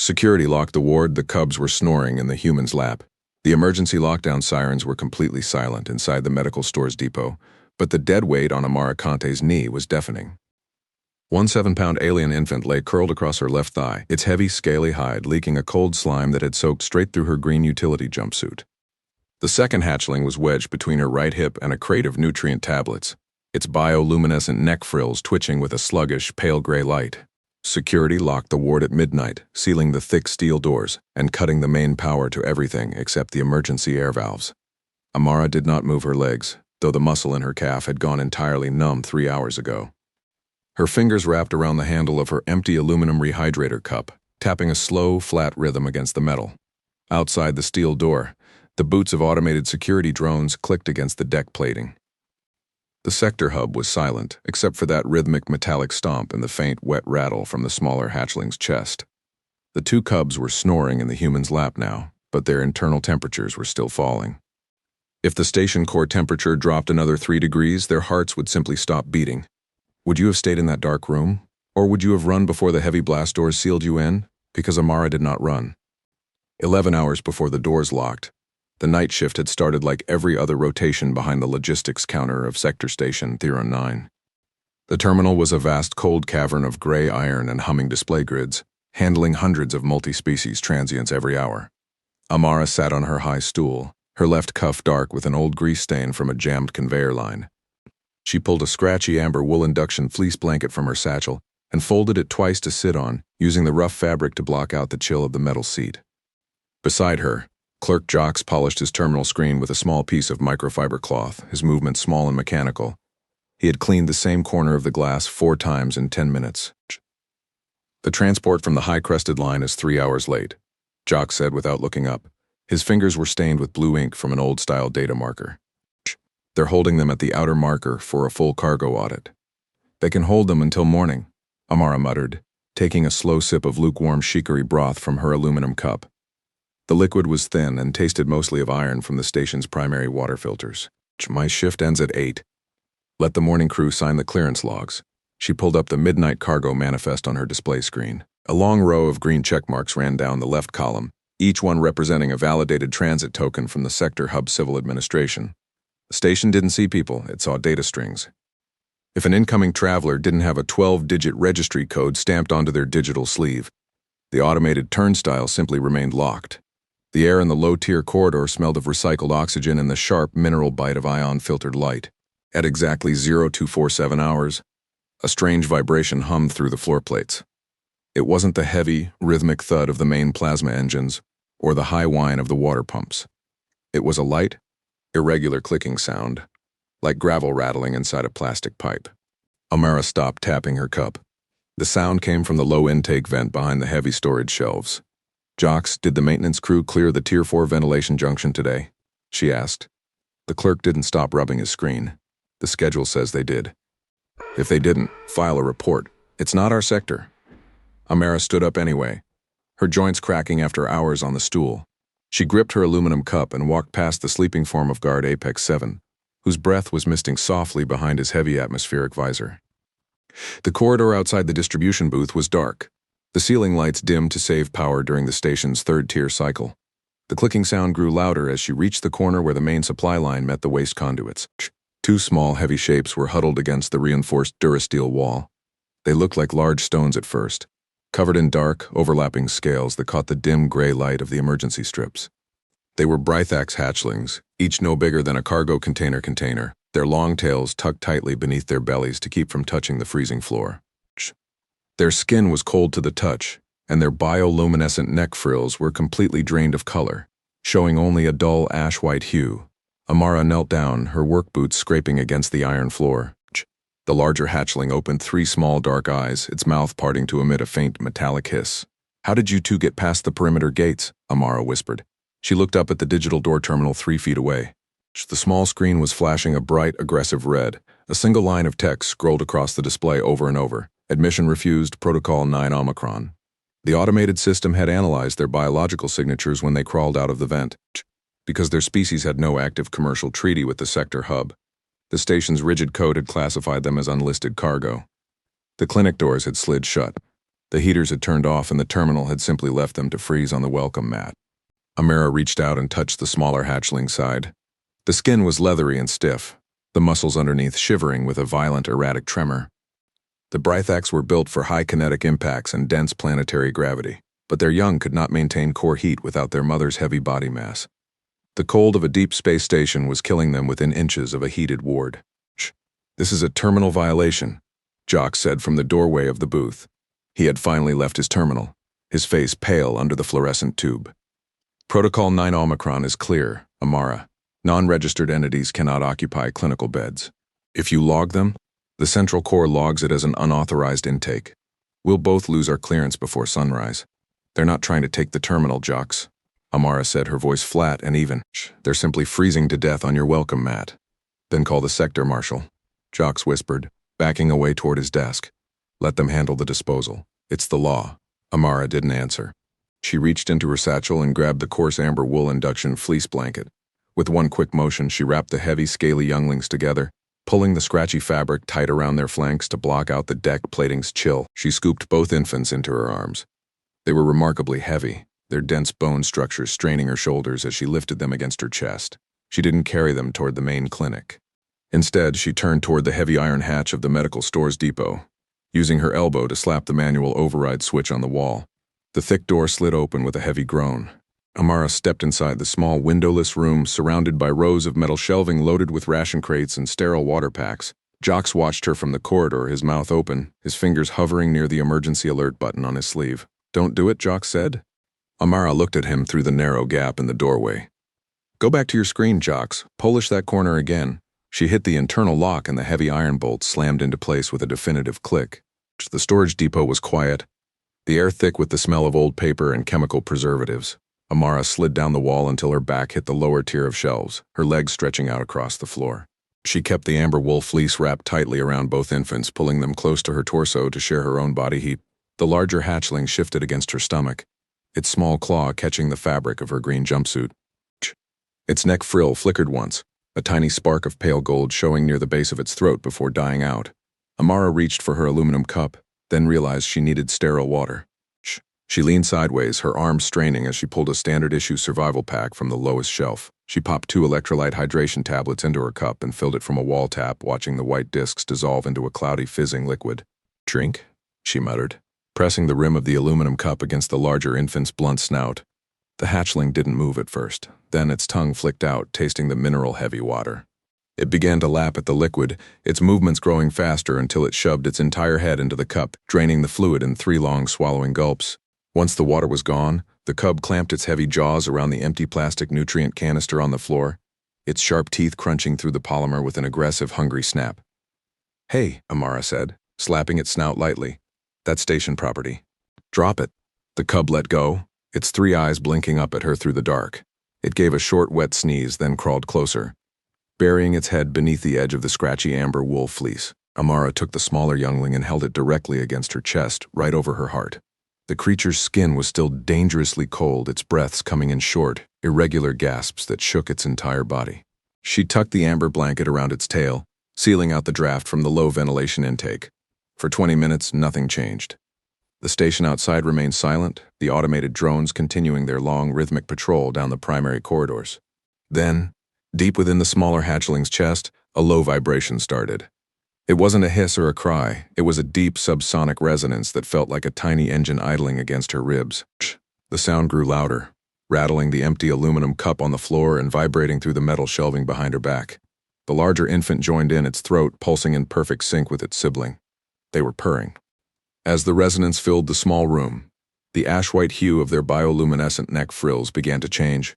Security locked the ward. The cubs were snoring in the human's lap. The emergency lockdown sirens were completely silent inside the medical store's depot, but the dead weight on Amara Conte's knee was deafening. One 7-pound alien infant lay curled across her left thigh, its heavy, scaly hide leaking a cold slime that had soaked straight through her green utility jumpsuit. The second hatchling was wedged between her right hip and a crate of nutrient tablets, its bioluminescent neck frills twitching with a sluggish, pale gray light. Security locked the ward at midnight, sealing the thick steel doors and cutting the main power to everything except the emergency air valves. Amara did not move her legs, though the muscle in her calf had gone entirely numb 3 hours ago. Her fingers wrapped around the handle of her empty aluminum rehydrator cup, tapping a slow, flat rhythm against the metal. Outside the steel door, the boots of automated security drones clicked against the deck plating. The sector hub was silent, except for that rhythmic metallic stomp and the faint, wet rattle from the smaller hatchling's chest. The two cubs were snoring in the human's lap now, but their internal temperatures were still falling. If the station core temperature dropped another 3 degrees, their hearts would simply stop beating. Would you have stayed in that dark room? Or would you have run before the heavy blast doors sealed you in? Because Amara did not run. 11 hours before the doors locked, the night shift had started like every other rotation behind the logistics counter of Sector Station Theron 9. The terminal was a vast cold cavern of gray iron and humming display grids, handling hundreds of multi-species transients every hour. Amara sat on her high stool, her left cuff dark with an old grease stain from a jammed conveyor line. She pulled a scratchy amber wool induction fleece blanket from her satchel and folded it twice to sit on, using the rough fabric to block out the chill of the metal seat. Beside her, Clerk Jocks polished his terminal screen with a small piece of microfiber cloth, his movements small and mechanical. He had cleaned the same corner of the glass 4 times in 10 minutes. The transport from the high-crested line is 3 hours late, Jocks said without looking up. His fingers were stained with blue ink from an old-style data marker. They're holding them at the outer marker for a full cargo audit. They can hold them until morning, Amara muttered, taking a slow sip of lukewarm chicory broth from her aluminum cup. The liquid was thin and tasted mostly of iron from the station's primary water filters. My shift ends at 8. Let the morning crew sign the clearance logs. She pulled up the midnight cargo manifest on her display screen. A long row of green check marks ran down the left column, each one representing a validated transit token from the Sector Hub Civil Administration. The station didn't see people, it saw data strings. If an incoming traveler didn't have a 12-digit registry code stamped onto their digital sleeve, the automated turnstile simply remained locked. The air in the low-tier corridor smelled of recycled oxygen and the sharp mineral bite of ion-filtered light. At exactly 0247 hours, a strange vibration hummed through the floor plates. It wasn't the heavy, rhythmic thud of the main plasma engines or the high whine of the water pumps. It was a light, irregular clicking sound, like gravel rattling inside a plastic pipe. Amara stopped tapping her cup. The sound came from the low intake vent behind the heavy storage shelves. Jocks, did the maintenance crew clear the Tier 4 ventilation junction today? She asked. The clerk didn't stop rubbing his screen. The schedule says they did. If they didn't, file a report. It's not our sector. Amara stood up anyway, her joints cracking after hours on the stool. She gripped her aluminum cup and walked past the sleeping form of Guard Apex 7, whose breath was misting softly behind his heavy atmospheric visor. The corridor outside the distribution booth was dark. The ceiling lights dimmed to save power during the station's third-tier cycle. The clicking sound grew louder as she reached the corner where the main supply line met the waste conduits. 2 small, heavy shapes were huddled against the reinforced Durasteel wall. They looked like large stones at first, covered in dark, overlapping scales that caught the dim gray light of the emergency strips. They were Brythax hatchlings, each no bigger than a cargo container, their long tails tucked tightly beneath their bellies to keep from touching the freezing floor. Their skin was cold to the touch, and their bioluminescent neck frills were completely drained of color, showing only a dull ash-white hue. Amara knelt down, her work boots scraping against the iron floor. The larger hatchling opened 3 small dark eyes, its mouth parting to emit a faint metallic hiss. "How did you 2 get past the perimeter gates?" Amara whispered. She looked up at the digital door terminal 3 feet away. The small screen was flashing a bright, aggressive red. A single line of text scrolled across the display over and over. Admission refused, Protocol 9 Omicron. The automated system had analyzed their biological signatures when they crawled out of the vent. Because their species had no active commercial treaty with the sector hub, the station's rigid code had classified them as unlisted cargo. The clinic doors had slid shut. The heaters had turned off and the terminal had simply left them to freeze on the welcome mat. Amara reached out and touched the smaller hatchling side. The skin was leathery and stiff, the muscles underneath shivering with a violent, erratic tremor. The Brythax were built for high kinetic impacts and dense planetary gravity, but their young could not maintain core heat without their mother's heavy body mass. The cold of a deep space station was killing them within inches of a heated ward. "Shh, this is a terminal violation," Jock said from the doorway of the booth. He had finally left his terminal, his face pale under the fluorescent tube. "Protocol 9 Omicron is clear, Amara. Non-registered entities cannot occupy clinical beds. If you log them, the Central Core logs it as an unauthorized intake. We'll both lose our clearance before sunrise." "They're not trying to take the terminal, Jocks," Amara said, her voice flat and even. "Shh, they're simply freezing to death on your welcome mat." "Then call the sector, Marshal," Jocks whispered, backing away toward his desk. "Let them handle the disposal. It's the law." Amara didn't answer. She reached into her satchel and grabbed the coarse amber wool induction fleece blanket. With one quick motion, she wrapped the heavy, scaly younglings together, pulling the scratchy fabric tight around their flanks to block out the deck plating's chill. She scooped both infants into her arms. They were remarkably heavy, their dense bone structures straining her shoulders as she lifted them against her chest. She didn't carry them toward the main clinic. Instead, she turned toward the heavy iron hatch of the medical store's depot, using her elbow to slap the manual override switch on the wall. The thick door slid open with a heavy groan. Amara stepped inside the small, windowless room surrounded by rows of metal shelving loaded with ration crates and sterile water packs. Jocks watched her from the corridor, his mouth open, his fingers hovering near the emergency alert button on his sleeve. "Don't do it," Jocks said. Amara looked at him through the narrow gap in the doorway. "Go back to your screen, Jocks. Polish that corner again." She hit the internal lock and the heavy iron bolt slammed into place with a definitive click. The storage depot was quiet, the air thick with the smell of old paper and chemical preservatives. Amara slid down the wall until her back hit the lower tier of shelves, her legs stretching out across the floor. She kept the amber wool fleece wrapped tightly around both infants, pulling them close to her torso to share her own body heat. The larger hatchling shifted against her stomach, its small claw catching the fabric of her green jumpsuit. Its neck frill flickered once, a tiny spark of pale gold showing near the base of its throat before dying out. Amara reached for her aluminum cup, then realized she needed sterile water. She leaned sideways, her arms straining as she pulled a standard-issue survival pack from the lowest shelf. She popped 2 electrolyte hydration tablets into her cup and filled it from a wall tap, watching the white discs dissolve into a cloudy, fizzing liquid. "Drink?" she muttered, pressing the rim of the aluminum cup against the larger infant's blunt snout. The hatchling didn't move at first. Then its tongue flicked out, tasting the mineral-heavy water. It began to lap at the liquid, its movements growing faster until it shoved its entire head into the cup, draining the fluid in 3 long swallowing gulps. Once the water was gone, the cub clamped its heavy jaws around the empty plastic nutrient canister on the floor, its sharp teeth crunching through the polymer with an aggressive, hungry snap. "Hey," Amara said, slapping its snout lightly. "That's station property. Drop it." The cub let go, its 3 eyes blinking up at her through the dark. It gave a short, wet sneeze, then crawled closer, burying its head beneath the edge of the scratchy amber wool fleece. Amara took the smaller youngling and held it directly against her chest, right over her heart. The creature's skin was still dangerously cold, its breaths coming in short, irregular gasps that shook its entire body. She tucked the amber blanket around its tail, sealing out the draft from the low ventilation intake. For 20 minutes, nothing changed. The station outside remained silent, the automated drones continuing their long, rhythmic patrol down the primary corridors. Then, deep within the smaller hatchling's chest, a low vibration started. It wasn't a hiss or a cry, it was a deep subsonic resonance that felt like a tiny engine idling against her ribs. The sound grew louder, rattling the empty aluminum cup on the floor and vibrating through the metal shelving behind her back. The larger infant joined in, its throat pulsing in perfect sync with its sibling. They were purring. As the resonance filled the small room, the ash-white hue of their bioluminescent neck frills began to change.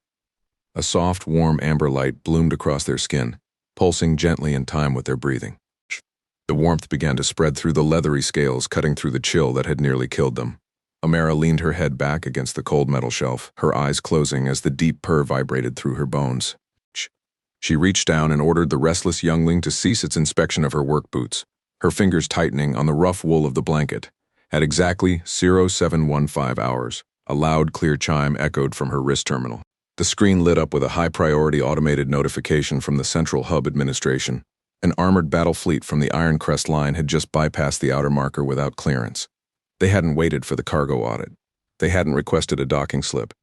A soft, warm amber light bloomed across their skin, pulsing gently in time with their breathing. The warmth began to spread through the leathery scales, cutting through the chill that had nearly killed them. Amara leaned her head back against the cold metal shelf, her eyes closing as the deep purr vibrated through her bones. She reached down and ordered the restless youngling to cease its inspection of her work boots, her fingers tightening on the rough wool of the blanket. At exactly 0715 hours, a loud, clear chime echoed from her wrist terminal. The screen lit up with a high-priority automated notification from the Central Hub Administration. An armored battle fleet from the Iron Crest line had just bypassed the outer marker without clearance. They hadn't waited for the cargo audit. They hadn't requested a docking slip.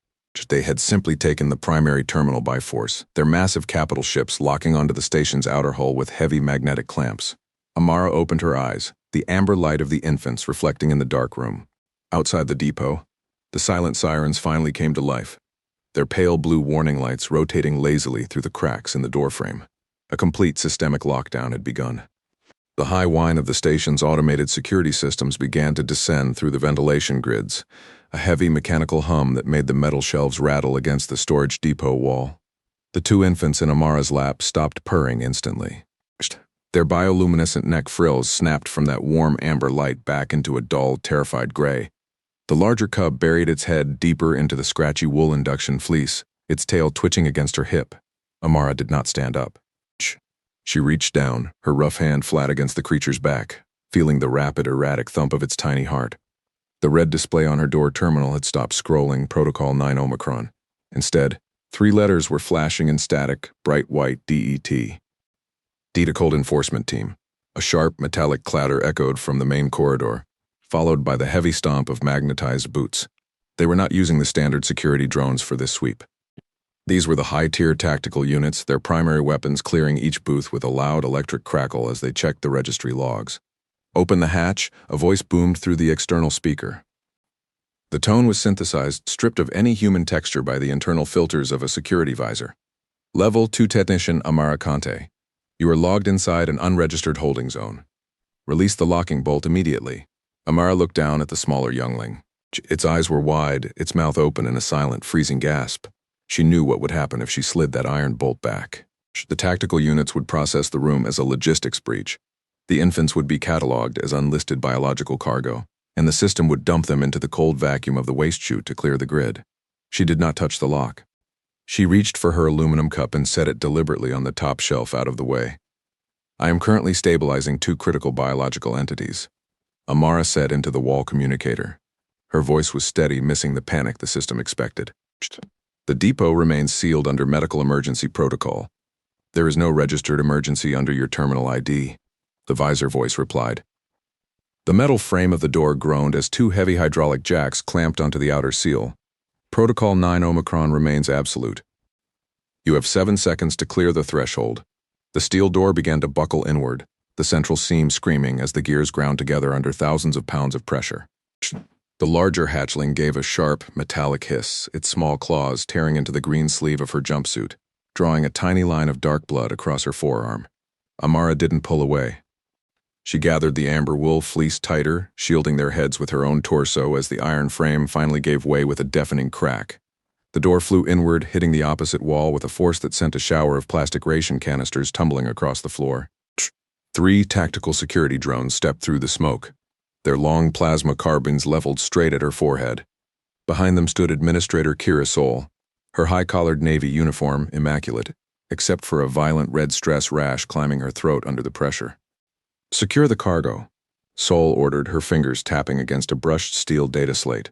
They had simply taken the primary terminal by force, their massive capital ships locking onto the station's outer hull with heavy magnetic clamps. Amara opened her eyes, the amber light of the infants reflecting in the dark room. Outside the depot, the silent sirens finally came to life, their pale blue warning lights rotating lazily through the cracks in the doorframe. A complete systemic lockdown had begun. The high whine of the station's automated security systems began to descend through the ventilation grids, a heavy mechanical hum that made the metal shelves rattle against the storage depot wall. The two infants in Amara's lap stopped purring instantly. Their bioluminescent neck frills snapped from that warm amber light back into a dull, terrified gray. The larger cub buried its head deeper into the scratchy wool induction fleece, its tail twitching against her hip. Amara did not stand up. She reached down, her rough hand flat against the creature's back, feeling the rapid, erratic thump of its tiny heart. The red display on her door terminal had stopped scrolling Protocol 9 Omicron. Instead, 3 letters were flashing in static, bright white DET. Data Cold Enforcement Team. A sharp, metallic clatter echoed from the main corridor, followed by the heavy stomp of magnetized boots. They were not using the standard security drones for this sweep. These were the high-tier tactical units, their primary weapons clearing each booth with a loud electric crackle as they checked the registry logs. "Open the hatch," a voice boomed through the external speaker. The tone was synthesized, stripped of any human texture by the internal filters of a security visor. "Level 2 Technician Amara Conte. You are logged inside an unregistered holding zone. Release the locking bolt immediately." Amara looked down at the smaller youngling. Its eyes were wide, its mouth open in a silent, freezing gasp. She knew what would happen if she slid that iron bolt back. The tactical units would process the room as a logistics breach. The infants would be cataloged as unlisted biological cargo, and the system would dump them into the cold vacuum of the waste chute to clear the grid. She did not touch the lock. She reached for her aluminum cup and set it deliberately on the top shelf out of the way. "I am currently stabilizing 2 critical biological entities," Amara said into the wall communicator. Her voice was steady, missing the panic the system expected. "The depot remains sealed under medical emergency protocol. There is no registered emergency under your terminal ID," the visor voice replied. The metal frame of the door groaned as 2 heavy hydraulic jacks clamped onto the outer seal. "Protocol 9 Omicron remains absolute. You have 7 seconds to clear the threshold." The steel door began to buckle inward, the central seam screaming as the gears ground together under thousands of pounds of pressure. The larger hatchling gave a sharp, metallic hiss, its small claws tearing into the green sleeve of her jumpsuit, drawing a tiny line of dark blood across her forearm. Amara didn't pull away. She gathered the amber wool fleece tighter, shielding their heads with her own torso as the iron frame finally gave way with a deafening crack. The door flew inward, hitting the opposite wall with a force that sent a shower of plastic ration canisters tumbling across the floor. 3 tactical security drones stepped through the smoke, their long plasma carbines leveled straight at her forehead. Behind them stood Administrator Kira Sol, her high-collared Navy uniform immaculate, except for a violent red stress rash climbing her throat under the pressure. "Secure the cargo," Sol ordered, her fingers tapping against a brushed steel data slate.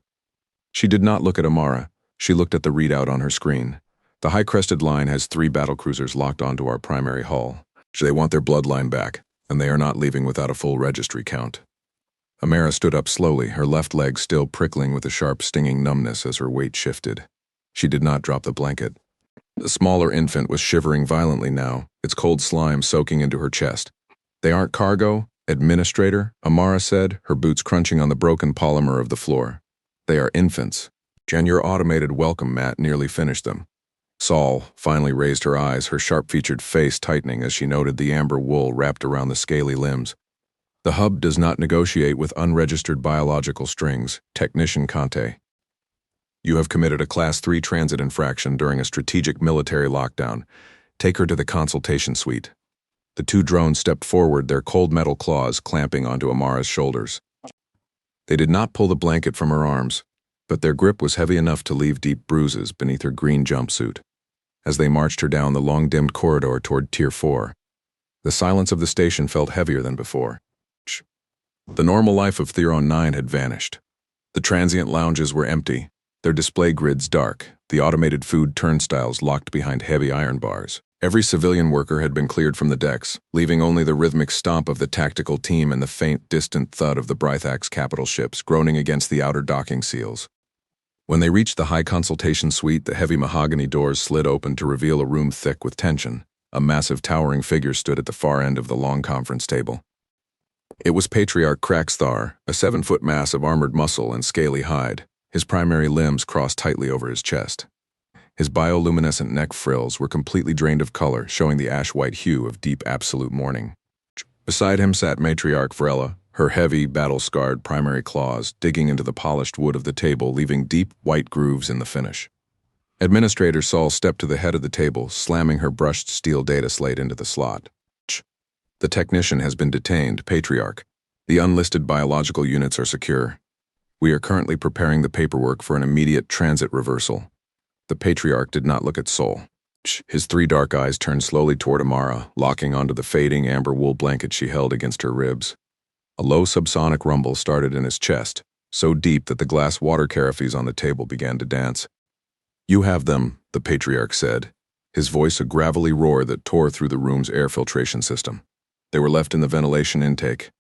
She did not look at Amara. She looked at the readout on her screen. "The high-crested line has 3 battlecruisers locked onto our primary hull. They want their bloodline back, and they are not leaving without a full registry count." Amara stood up slowly, her left leg still prickling with a sharp, stinging numbness as her weight shifted. She did not drop the blanket. The smaller infant was shivering violently now, its cold slime soaking into her chest. "They aren't cargo, Administrator," Amara said, her boots crunching on the broken polymer of the floor. "They are infants. And your automated welcome mat nearly finished them." Sol finally raised her eyes, her sharp-featured face tightening as she noted the amber wool wrapped around the scaly limbs. "The hub does not negotiate with unregistered biological strings, Technician Conte. You have committed a Class 3 transit infraction during a strategic military lockdown. Take her to the consultation suite." The 2 drones stepped forward, their cold metal claws clamping onto Amara's shoulders. They did not pull the blanket from her arms, but their grip was heavy enough to leave deep bruises beneath her green jumpsuit. As they marched her down the long-dimmed corridor toward Tier 4, the silence of the station felt heavier than before. The normal life of Theron 9 had vanished. The transient lounges were empty, their display grids dark, the automated food turnstiles locked behind heavy iron bars. Every civilian worker had been cleared from the decks, leaving only the rhythmic stomp of the tactical team and the faint, distant thud of the Brythax capital ships groaning against the outer docking seals. When they reached the high consultation suite, the heavy mahogany doors slid open to reveal a room thick with tension. A massive towering figure stood at the far end of the long conference table. It was Patriarch Kraxthar, a 7-foot mass of armored muscle and scaly hide, his primary limbs crossed tightly over his chest. His bioluminescent neck frills were completely drained of color, showing the ash-white hue of deep absolute mourning. Beside him sat Matriarch Vrella, her heavy, battle-scarred primary claws digging into the polished wood of the table, leaving deep, white grooves in the finish. Administrator Saul stepped to the head of the table, slamming her brushed steel data slate into the slot. The technician has been detained, Patriarch. The unlisted biological units are secure. We are currently preparing the paperwork for an immediate transit reversal. The Patriarch did not look at Sol. His 3 dark eyes turned slowly toward Amara, locking onto the fading amber wool blanket she held against her ribs. A low subsonic rumble started in his chest, so deep that the glass water carafes on the table began to dance. "You have them," the Patriarch said, his voice a gravelly roar that tore through the room's air filtration system. "They were left in the ventilation intake,"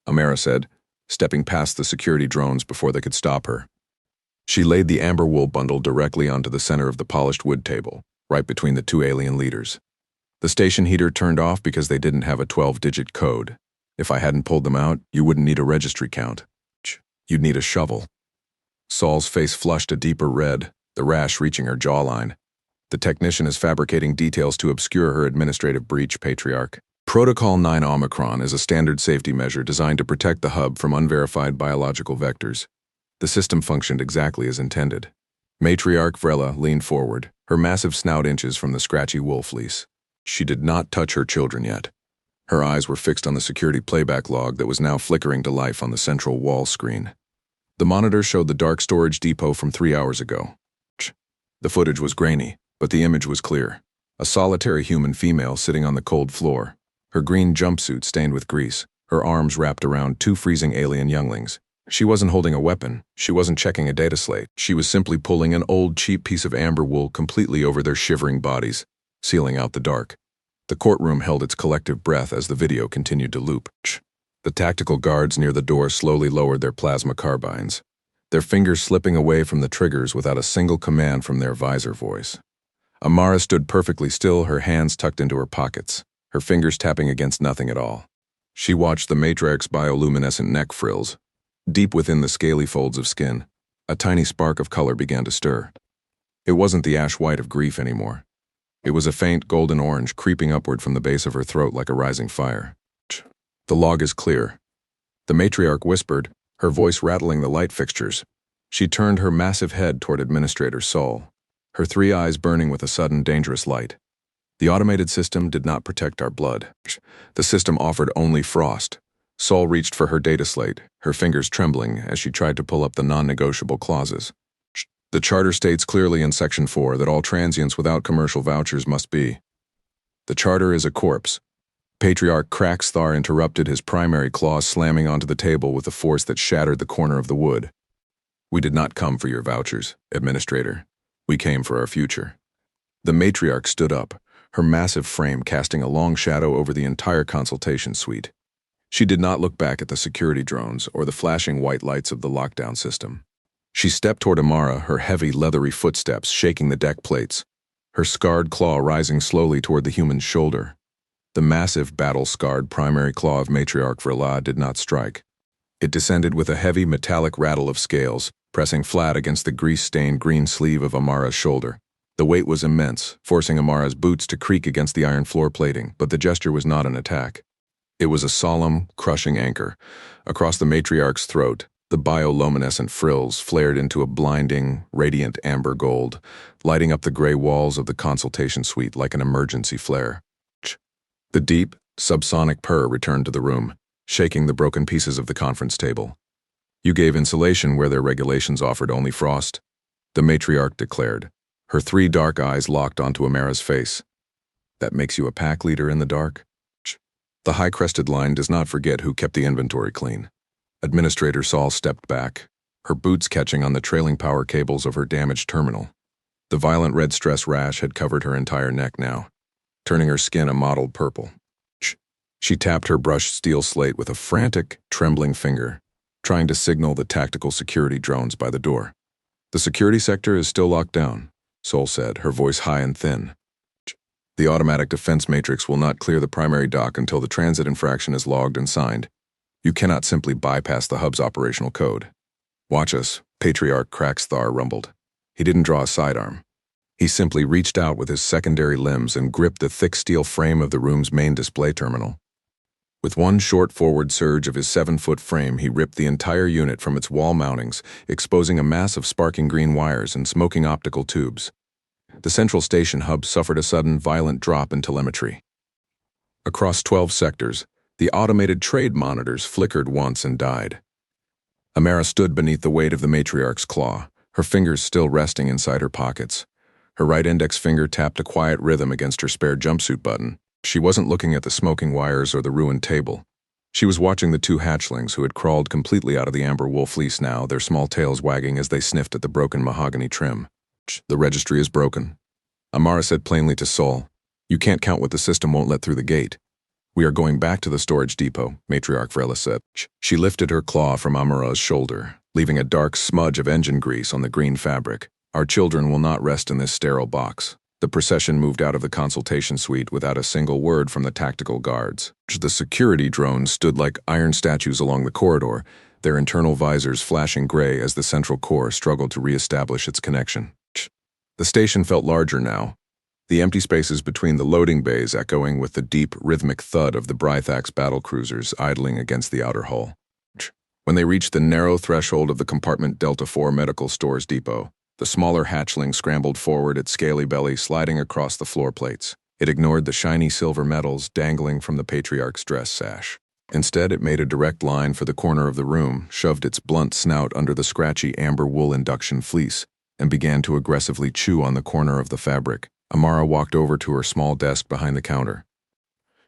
Amara said, stepping past the security drones before they could stop her. She laid the amber wool bundle directly onto the center of the polished wood table, right between the 2 alien leaders. "The station heater turned off because they didn't have a 12-digit code. If I hadn't pulled them out, you wouldn't need a registry count. You'd need a shovel." Saul's face flushed a deeper red, the rash reaching her jawline. "The technician is fabricating details to obscure her administrative breach, Patriarch. Protocol 9 Omicron is a standard safety measure designed to protect the hub from unverified biological vectors. The system functioned exactly as intended." Matriarch Vrella leaned forward, her massive snout inches from the scratchy wool fleece. She did not touch her children yet. Her eyes were fixed on the security playback log that was now flickering to life on the central wall screen. The monitor showed the dark storage depot from 3 hours ago. The footage was grainy, but the image was clear. A solitary human female sitting on the cold floor, her green jumpsuit stained with grease, her arms wrapped around 2 freezing alien younglings. She wasn't holding a weapon, she wasn't checking a data slate, she was simply pulling an old cheap piece of amber wool completely over their shivering bodies, sealing out the dark. The courtroom held its collective breath as the video continued to loop. The tactical guards near the door slowly lowered their plasma carbines, their fingers slipping away from the triggers without a single command from their visor voice. Amara stood perfectly still, her hands tucked into her pockets, her fingers tapping against nothing at all. She watched the matriarch's bioluminescent neck frills. Deep within the scaly folds of skin, a tiny spark of color began to stir. It wasn't the ash white of grief anymore. It was a faint golden orange creeping upward from the base of her throat like a rising fire. "The log is clear," the matriarch whispered, her voice rattling the light fixtures. She turned her massive head toward Administrator Saul, her 3 eyes burning with a sudden dangerous light. "The automated system did not protect our blood. The system offered only frost." Saul reached for her data slate, her fingers trembling as she tried to pull up the non-negotiable clauses. "The charter states clearly in Section 4 that all transients without commercial vouchers must be." "The charter is a corpse." Patriarch Kraxthar interrupted, his primary claws slamming onto the table with a force that shattered the corner of the wood. "We did not come for your vouchers, Administrator. We came for our future." The matriarch stood up, her massive frame casting a long shadow over the entire consultation suite. She did not look back at the security drones or the flashing white lights of the lockdown system. She stepped toward Amara, her heavy, leathery footsteps shaking the deck plates, her scarred claw rising slowly toward the human's shoulder. The massive, battle-scarred primary claw of Matriarch Vrella did not strike. It descended with a heavy, metallic rattle of scales, pressing flat against the grease-stained green sleeve of Amara's shoulder. The weight was immense, forcing Amara's boots to creak against the iron floor plating, but the gesture was not an attack. It was a solemn, crushing anchor. Across the matriarch's throat, the bioluminescent frills flared into a blinding, radiant amber gold, lighting up the gray walls of the consultation suite like an emergency flare. The deep, subsonic purr returned to the room, shaking the broken pieces of the conference table. "You gave insulation where their regulations offered only frost," the matriarch declared, her 3 dark eyes locked onto Amara's face. "That makes you a pack leader in the dark?" The high-crested line does not forget who kept the inventory clean. Administrator Saul stepped back, her boots catching on the trailing power cables of her damaged terminal. The violent red stress rash had covered her entire neck now. turning her skin a mottled purple. She tapped her brushed steel slate with a frantic, trembling finger, trying to signal the tactical security drones by the door. "The security sector is still locked down," Sol said, her voice high and thin. "The automatic defense matrix will not clear the primary dock until the transit infraction is logged and signed. You cannot simply bypass the hub's operational code." "Watch us," Patriarch Kraxthar rumbled. He didn't draw a sidearm. He simply reached out with his secondary limbs and gripped the thick steel frame of the room's main display terminal. With one short forward surge of his 7-foot frame, he ripped the entire unit from its wall mountings, exposing a mass of sparking green wires and smoking optical tubes. The central station hub suffered a sudden, violent drop in telemetry. Across 12 sectors, the automated trade monitors flickered once and died. Amara stood beneath the weight of the matriarch's claw, her fingers still resting inside her pockets. Her right index finger tapped a quiet rhythm against her spare jumpsuit button. She wasn't looking at the smoking wires or the ruined table. She was watching the two hatchlings who had crawled completely out of the amber wool fleece now, their small tails wagging as they sniffed at the broken mahogany trim. "The registry is broken," Amara said plainly to Sol. "You can't count what the system won't let through the gate." "We are going back to the storage depot," Matriarch Vrella said. She lifted her claw from Amara's shoulder, leaving a dark smudge of engine grease on the green fabric. "Our children will not rest in this sterile box." The procession moved out of the consultation suite without a single word from the tactical guards. The security drones stood like iron statues along the corridor, their internal visors flashing gray as the central core struggled to re-establish its connection. The station felt larger now, the empty spaces between the loading bays echoing with the deep, rhythmic thud of the Brythax battlecruisers idling against the outer hull. When they reached the narrow threshold of the compartment Delta 4 Medical Stores Depot, the smaller hatchling scrambled forward, its scaly belly sliding across the floor plates. It ignored the shiny silver medals dangling from the Patriarch's dress sash. Instead, it made a direct line for the corner of the room, shoved its blunt snout under the scratchy amber wool induction fleece, and began to aggressively chew on the corner of the fabric. Amara walked over to her small desk behind the counter.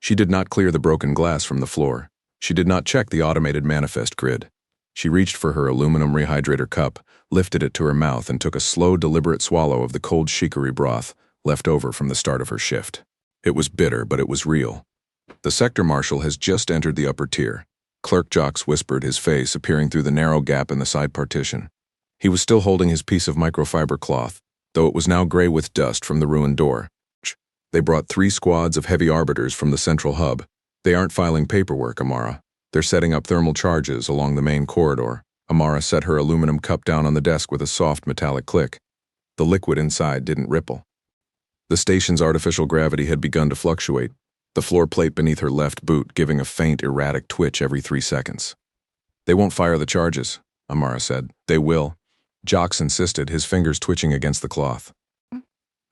She did not clear the broken glass from the floor. She did not check the automated manifest grid. She reached for her aluminum rehydrator cup, lifted it to her mouth, and took a slow, deliberate swallow of the cold chicory broth left over from the start of her shift. It was bitter, but it was real. "The sector marshal has just entered the upper tier," Clerk Jocks whispered, his face appearing through the narrow gap in the side partition. He was still holding his piece of microfiber cloth, though it was now gray with dust from the ruined door. "They brought 3 squads of heavy arbiters from the central hub. They aren't filing paperwork, Amara. They're setting up thermal charges along the main corridor." Amara set her aluminum cup down on the desk with a soft metallic click. The liquid inside didn't ripple. The station's artificial gravity had begun to fluctuate, the floor plate beneath her left boot giving a faint, erratic twitch every 3 seconds. "They won't fire the charges," Amara said. "They will." Jocks insisted, his fingers twitching against the cloth.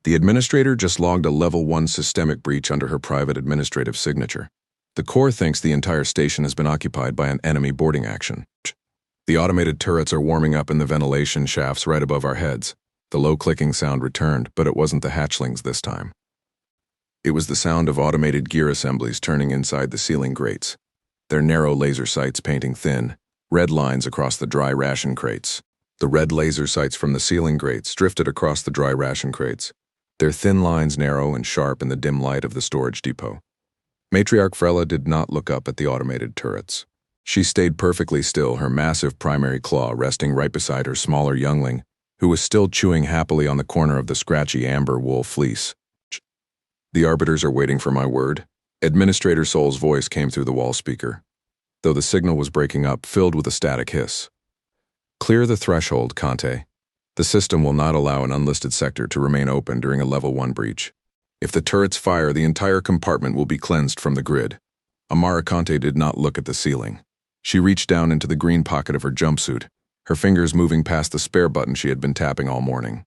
"The administrator just logged a level 1 systemic breach under her private administrative signature. The Corps thinks the entire station has been occupied by an enemy boarding action. The automated turrets are warming up in the ventilation shafts right above our heads." The low clicking sound returned, but it wasn't the hatchlings this time. It was the sound of automated gear assemblies turning inside the ceiling grates, their narrow laser sights painting thin, red lines across the dry ration crates. The red laser sights from the ceiling grates drifted across the dry ration crates, their thin lines narrow and sharp in the dim light of the storage depot. Matriarch Vrella did not look up at the automated turrets. She stayed perfectly still, her massive primary claw resting right beside her smaller youngling, who was still chewing happily on the corner of the scratchy amber wool fleece. "The arbiters are waiting for my word." Administrator Sol's voice came through the wall speaker, though the signal was breaking up, filled with a static hiss. "Clear the threshold, Conte. The system will not allow an unlisted sector to remain open during a level 1 breach. If the turrets fire, the entire compartment will be cleansed from the grid." Amara Conte did not look at the ceiling. She reached down into the green pocket of her jumpsuit, her fingers moving past the spare button she had been tapping all morning.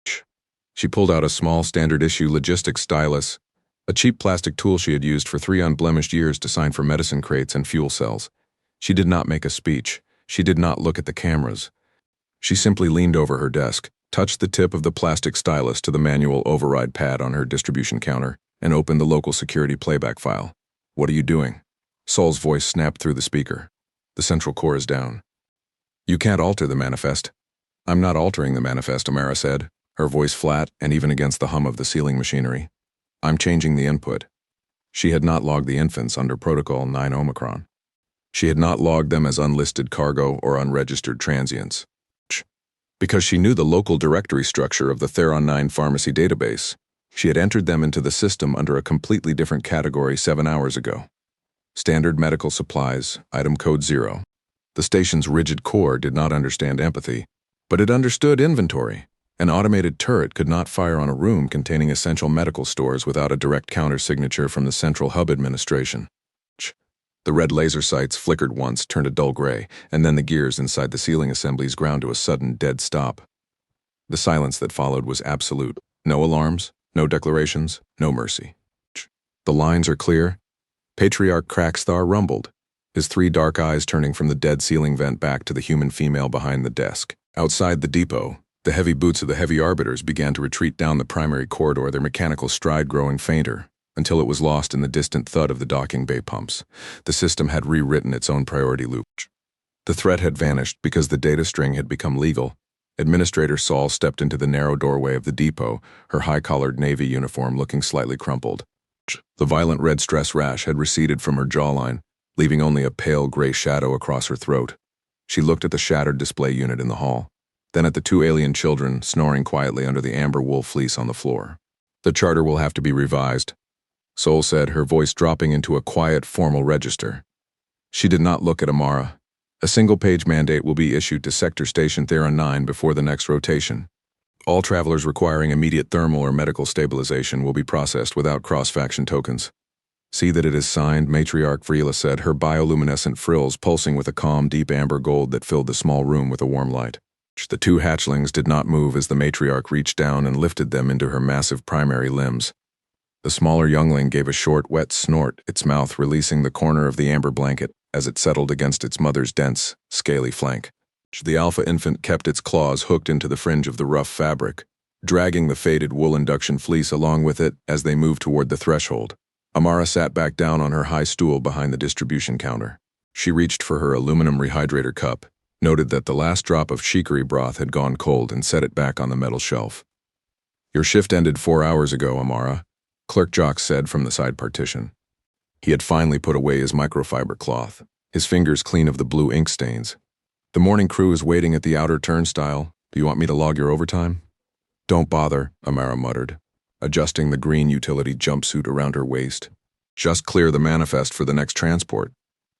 She pulled out a small standard-issue logistics stylus, a cheap plastic tool she had used for 3 unblemished years to sign for medicine crates and fuel cells. She did not make a speech. She did not look at the cameras. She simply leaned over her desk, touched the tip of the plastic stylus to the manual override pad on her distribution counter, and opened the local security playback file. "What are you doing?" Sol's voice snapped through the speaker. "The central core is down." "You can't alter the manifest." "I'm not altering the manifest," Amara said, her voice flat and even against the hum of the sealing machinery. "I'm changing the input. She had not logged the infants under Protocol 9 Omicron. She had not logged them as unlisted cargo or unregistered transients. Because she knew the local directory structure of the Theron 9 pharmacy database, she had entered them into the system under a completely different category 7 hours ago. Standard medical supplies, item code 0. The station's rigid core did not understand empathy, but it understood inventory. An automated turret could not fire on a room containing essential medical stores without a direct counter-signature from the Central Hub Administration. The red laser sights flickered once, turned a dull gray, and then the gears inside the ceiling assemblies ground to a sudden dead stop. The silence that followed was absolute. No alarms, no declarations, no mercy. The lines are clear. Patriarch Crackstar rumbled, his 3 dark eyes turning from the dead ceiling vent back to the human female behind the desk. Outside the depot, the heavy boots of the heavy arbiters began to retreat down the primary corridor, their mechanical stride growing fainter, until it was lost in the distant thud of the docking bay pumps. The system had rewritten its own priority loop. The threat had vanished because the data string had become legal. Administrator Saul stepped into the narrow doorway of the depot, her high-collared navy uniform looking slightly crumpled. The violent red stress rash had receded from her jawline, leaving only a pale gray shadow across her throat. She looked at the shattered display unit in the hall, then at the 2 alien children snoring quietly under the amber wool fleece on the floor. The charter will have to be revised, Sol said, her voice dropping into a quiet, formal register. She did not look at Amara. A single-page mandate will be issued to Sector Station Theron 9 before the next rotation. All travelers requiring immediate thermal or medical stabilization will be processed without cross-faction tokens. See that it is signed, Matriarch Vreela said, her bioluminescent frills pulsing with a calm, deep amber gold that filled the small room with a warm light. The 2 hatchlings did not move as the matriarch reached down and lifted them into her massive primary limbs. The smaller youngling gave a short, wet snort, its mouth releasing the corner of the amber blanket as it settled against its mother's dense, scaly flank. The alpha infant kept its claws hooked into the fringe of the rough fabric, dragging the faded wool induction fleece along with it as they moved toward the threshold. Amara sat back down on her high stool behind the distribution counter. She reached for her aluminum rehydrator cup, noted that the last drop of chicory broth had gone cold, and set it back on the metal shelf. Your shift ended 4 hours ago, Amara, Clerk Jock said from the side partition. He had finally put away his microfiber cloth, his fingers clean of the blue ink stains. The morning crew is waiting at the outer turnstile. Do you want me to log your overtime? Don't bother, Amara muttered, adjusting the green utility jumpsuit around her waist. Just clear the manifest for the next transport.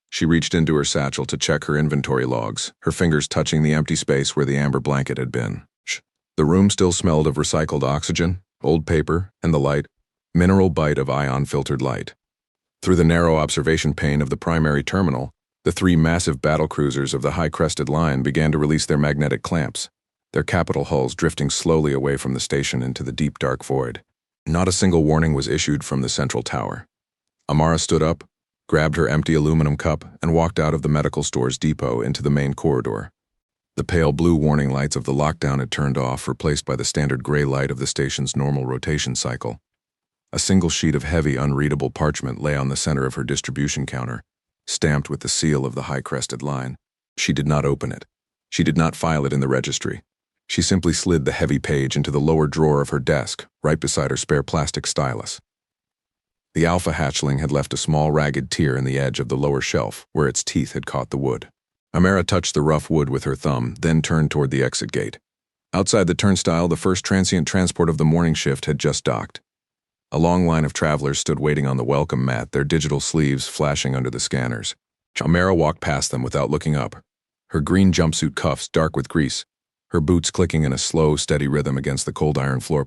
She reached into her satchel to check her inventory logs, her fingers touching the empty space where the amber blanket had been. The room still smelled of recycled oxygen, old paper, and the light, mineral bite of ion-filtered light. Through the narrow observation pane of the primary terminal, the 3 massive battlecruisers of the high-crested line began to release their magnetic clamps, their capital hulls drifting slowly away from the station into the deep dark void. Not a single warning was issued from the central tower. Amara stood up, grabbed her empty aluminum cup, and walked out of the medical store's depot into the main corridor. The pale blue warning lights of the lockdown had turned off, replaced by the standard gray light of the station's normal rotation cycle. A single sheet of heavy, unreadable parchment lay on the center of her distribution counter, stamped with the seal of the high-crested line. She did not open it. She did not file it in the registry. She simply slid the heavy page into the lower drawer of her desk, right beside her spare plastic stylus. The alpha hatchling had left a small ragged tear in the edge of the lower shelf, where its teeth had caught the wood. Amara touched the rough wood with her thumb, then turned toward the exit gate. Outside the turnstile, the first transient transport of the morning shift had just docked. A long line of travelers stood waiting on the welcome mat, their digital sleeves flashing under the scanners. Amara walked past them without looking up, her green jumpsuit cuffs dark with grease, her boots clicking in a slow, steady rhythm against the cold iron floor.